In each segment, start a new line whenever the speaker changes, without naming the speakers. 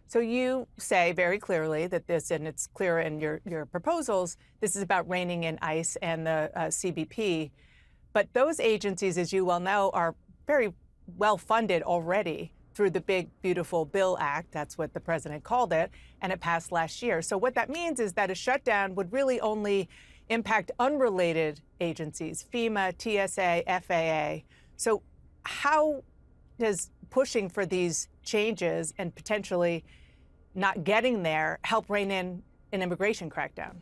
So you say very clearly that this, and it's clear in your proposals, this is about reining in ICE and the CBP. But those agencies, as you well know, are very well funded already through the Big Beautiful Bill Act. That's what the president called it, and it passed last year. So what that means is that a shutdown would really only impact unrelated agencies, FEMA, TSA, FAA. So how does pushing for these changes and potentially not getting there help rein in an immigration crackdown?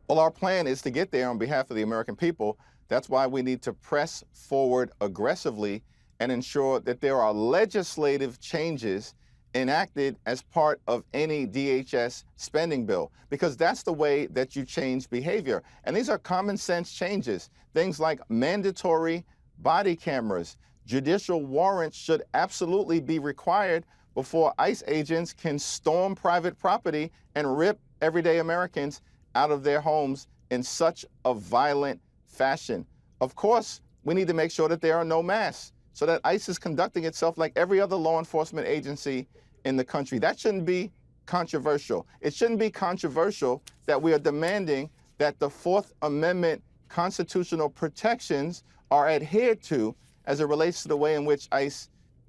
Well, our plan is to get there on behalf of the American people. That's why we need to press forward aggressively and ensure that there are legislative changes enacted as part of any DHS spending bill, because that's the way that you change behavior. And these are common sense changes. Things like mandatory body cameras, judicial warrants should absolutely be required before ICE agents can storm private property and rip everyday Americans out of their homes in such a violent fashion. Of course, we need to make sure that there are no masks so that ICE is conducting itself like every other law enforcement agency in the country. That shouldn't be controversial. It shouldn't be controversial that we are demanding that the Fourth Amendment constitutional protections are adhered to as it relates to the way in which ICE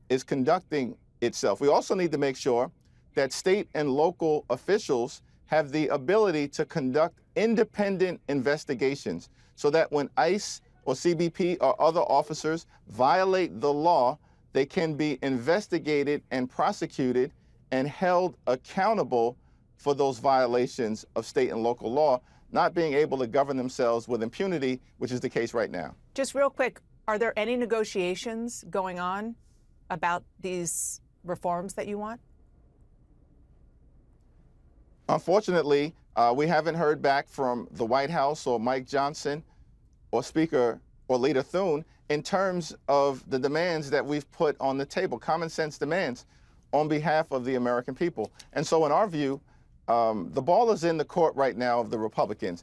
is conducting itself. We also need to make sure that state and local officials have the ability to conduct independent investigations so that when ICE or CBP or other officers violate the law, they can be investigated and prosecuted and held accountable for those violations of state and local law, not being able to govern themselves with impunity, which is the case right now.
Just real quick, are there any negotiations going on about these reforms that you want?
Unfortunately, we haven't heard back from the White House or Mike Johnson or Speaker or Leader Thune in terms of the demands that we've put on the table, common sense demands on behalf of the American people. And so in our view, the ball is in the court right now of the Republicans.